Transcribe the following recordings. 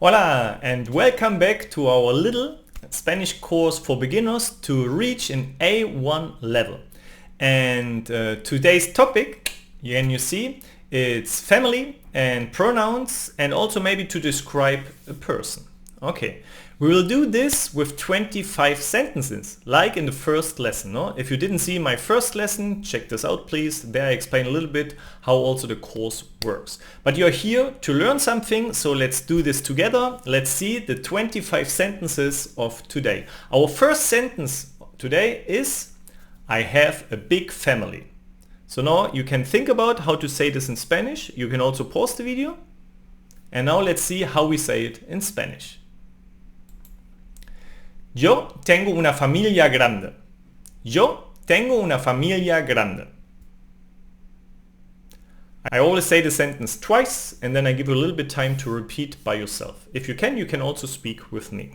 Hola and welcome back to our little Spanish course for beginners to reach an A1 level. And today's topic, can you see, it's family and pronouns and also maybe to describe a person. Okay, we will do this with 25 sentences, like in the first lesson. No? If you didn't see my first lesson, check this out please. There I explain a little bit how also the course works. But you're here to learn something, so let's do this together. Let's see the 25 sentences of today. Our first sentence today is, I have a big family. So now you can think about how to say this in Spanish. You can also pause the video. And now let's see how we say it in Spanish. Yo tengo una familia grande. Yo tengo una familia grande. I always say the sentence twice and then I give you a little bit time to repeat by yourself. If you can also speak with me.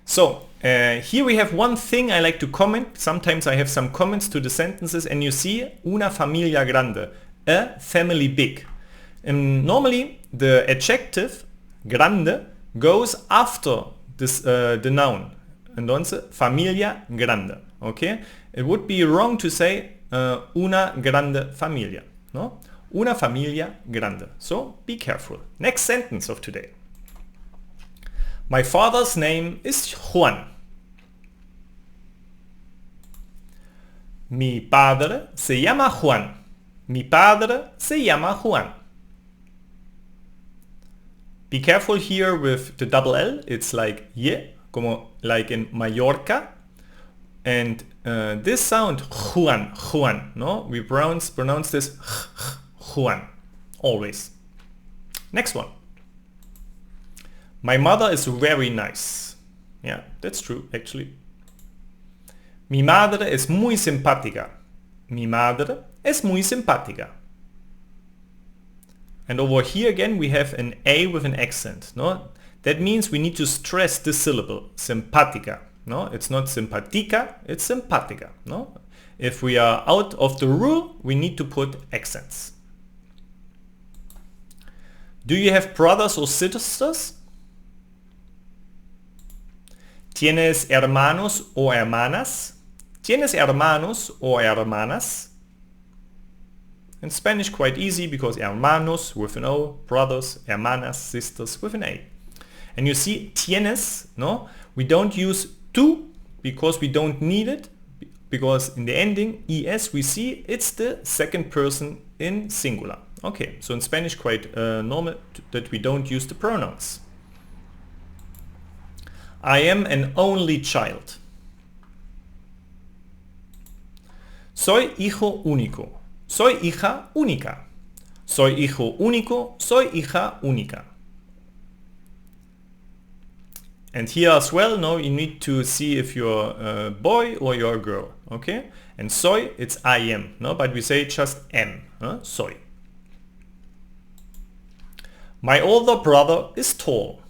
So here we have one thing I like to comment. Sometimes I have some comments to the sentences and you see una familia grande, a family big. And normally the adjective grande goes after this, the noun. Entonces, familia grande, okay? It would be wrong to say una grande familia, no? Una familia grande. So be careful. Next sentence of today. My father's name is Juan. Mi padre se llama Juan. Mi padre se llama Juan. Be careful here with the double L. It's like ye, como like in Mallorca. And this sound, Juan, Juan, no? We pronounce this Juan, always. Next one. My mother is very nice. Yeah, that's true, actually. Mi madre es muy simpática. Mi madre es muy simpática. And over here again we have an A with an accent, no? That means we need to stress this syllable, simpática. No, it's not simpatica, it's simpática. No? If we are out of the rule, we need to put accents. Do you have brothers or sisters? ¿Tienes hermanos o hermanas? ¿Tienes hermanos o hermanas? In Spanish quite easy because hermanos with an O, brothers, hermanas, sisters with an A. And you see tienes, no? We don't use tú because we don't need it, because in the ending es we see it's the second person in singular. Okay, so in Spanish quite normal that we don't use the pronouns. I am an only child. Soy hijo único. Soy hija única. Soy hijo único. Soy hija única. And here as well, no, you need to see if you're a boy or you're a girl, okay? And soy, it's I am, no, but we say just am, soy. My older brother is tall.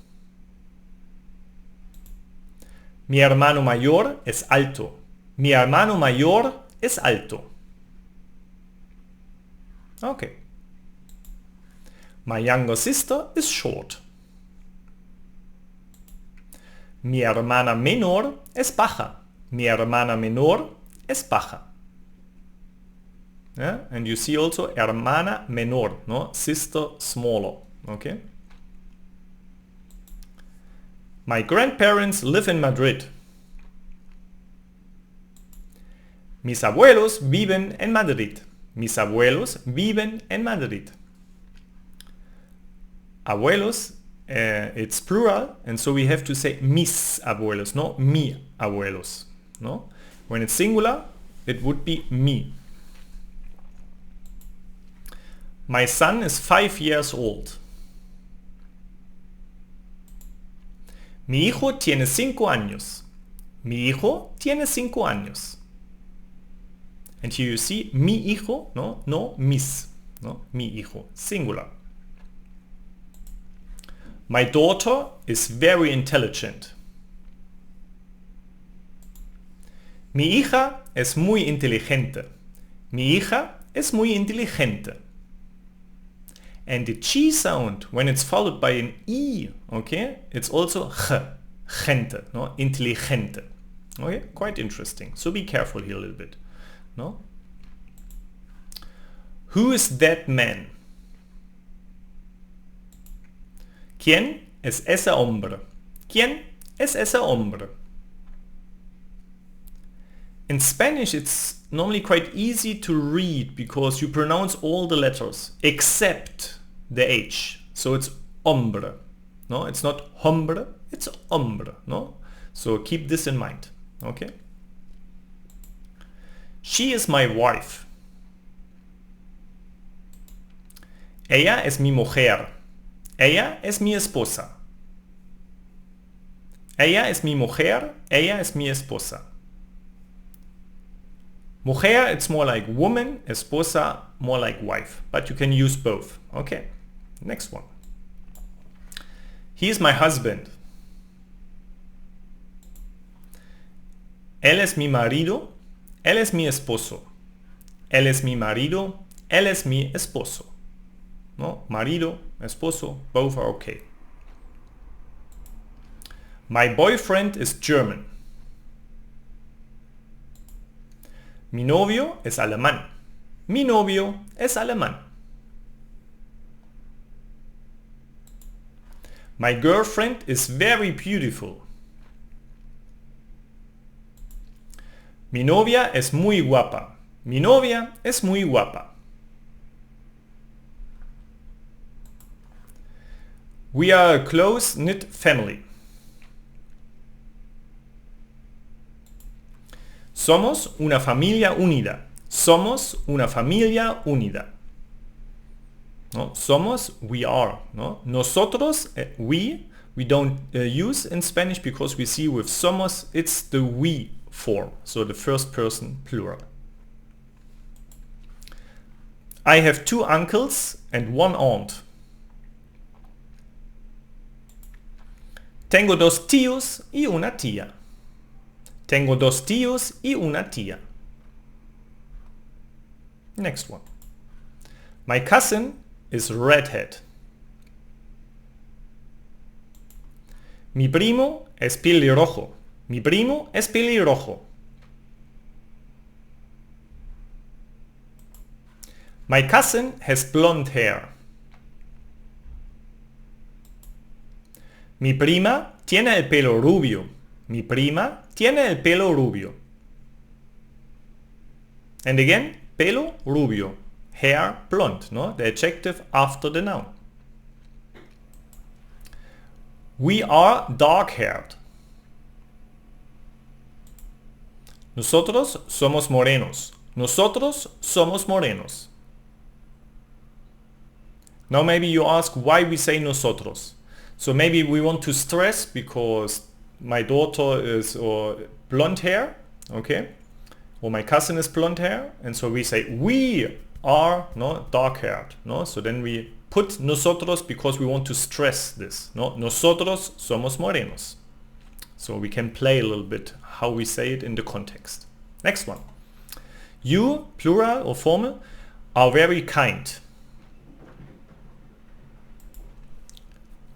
Mi hermano mayor es alto. Mi hermano mayor es alto. Okay. My younger sister is short. Mi hermana menor es baja. Mi hermana menor es baja. Yeah? And you see also hermana menor, no? Sister smaller. Okay. My grandparents live in Madrid. Mis abuelos viven en Madrid. Mis abuelos viven en Madrid. Abuelos, it's plural, and so we have to say mis abuelos, no mi abuelos. No? When it's singular, it would be mi. My son is 5 years old. Mi hijo tiene 5 años. Mi hijo tiene 5 años. And here you see mi hijo, no mis, no, mi hijo, singular. My daughter is very intelligent. Mi hija es muy inteligente. Mi hija es muy inteligente. And the chi sound, when it's followed by an e, okay, it's also gente, no? Inteligente. Okay, quite interesting. So be careful here a little bit. No? Who is that man? ¿Quién es ese hombre? ¿Quién es ese hombre? In Spanish it's normally quite easy to read because you pronounce all the letters except the H. So it's hombre. No, it's not hombre, it's hombre. No? So keep this in mind. Okay? She is my wife. Ella es mi mujer. Ella es mi esposa. Ella es mi mujer. Ella es mi esposa. Mujer, it's more like woman. Esposa, more like wife. But you can use both. Okay. Next one. He is my husband. Él es mi marido. Él es mi esposo. Él es mi marido. Él es mi esposo. No, marido, esposo, both are okay. My boyfriend is German. Mi novio es alemán. Mi novio es alemán. My girlfriend is very beautiful. Mi novia es muy guapa. Mi novia es muy guapa. We are a close-knit family. Somos una familia unida. Somos una familia unida. No, somos, we are. No? Nosotros, we don't use in Spanish because we see with somos, it's the we form. So the first person plural. I have 2 uncles and 1 aunt. Tengo 2 tíos y una tía. Tengo 2 tíos y una tía. Next one. My cousin is redhead. Mi primo es pelirrojo. Mi primo es pelirrojo. My cousin has blonde hair. Mi prima tiene el pelo rubio. Mi prima tiene el pelo rubio. And again, pelo rubio. Hair blonde, no? The adjective after the noun. We are dark-haired. Nosotros somos morenos. Nosotros somos morenos. Now maybe you ask why we say nosotros. So maybe we want to stress because my daughter is blonde hair, okay? Or my cousin is blonde hair, and so we say we are dark haired. No? So then we put nosotros because we want to stress this. No? Nosotros somos morenos. So we can play a little bit how we say it in the context. Next one. You, plural or formal, are very kind.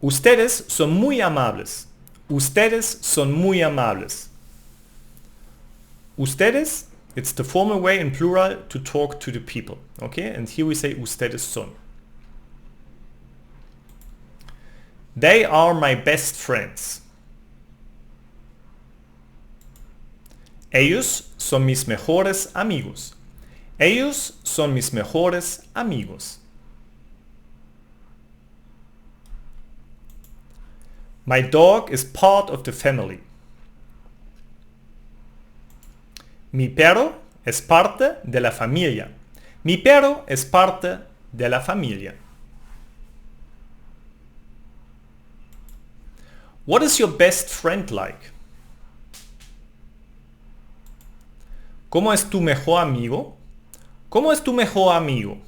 Ustedes son muy amables. Ustedes son muy amables. Ustedes, it's the formal way in plural to talk to the people. Okay, and here we say ustedes son. They are my best friends. Ellos son mis mejores amigos. Ellos son mis mejores amigos. My dog is part of the family. Mi perro es parte de la familia. Mi perro es parte de la familia. What is your best friend like? ¿Cómo es tu mejor amigo? ¿Cómo es tu mejor amigo?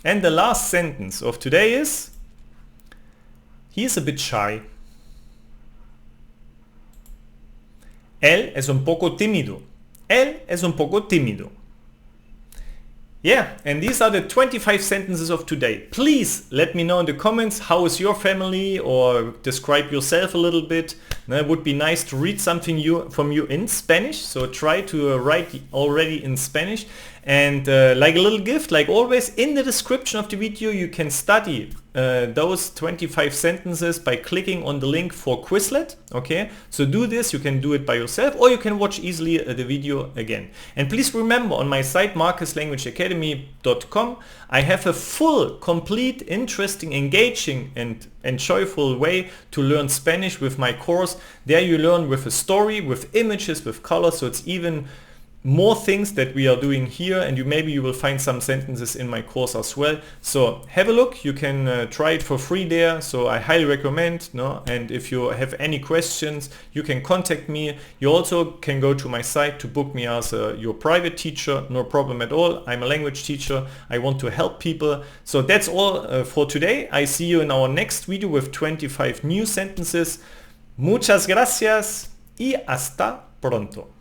And the last sentence of today is, he is a bit shy. Él es un poco tímido. Él es un poco tímido. Yeah, and these are the 25 sentences of today. Please let me know in the comments how is your family, or describe yourself a little bit. It would be nice to read something from you in Spanish, so try to write already in Spanish. And like a little gift, like always, in the description of the video you can study those 25 sentences by clicking on the link for Quizlet. Okay, so do this. You can do it by yourself, or you can watch easily the video again. And please remember, on my site marcuslanguageacademy.com I have a full, complete, interesting, engaging and joyful way to learn Spanish with my course. There you learn with a story, with images, with colors, so it's even more things that we are doing here, and maybe you will find some sentences in my course as well. So have a look. You can try it for free there, so I highly recommend. And if you have any questions, you can contact me. You also can go to my site to book me as your private teacher. No problem at all. I'm a language teacher. I want to help people. So that's all for today. I see you in our next video with 25 new sentences. Muchas gracias y hasta pronto.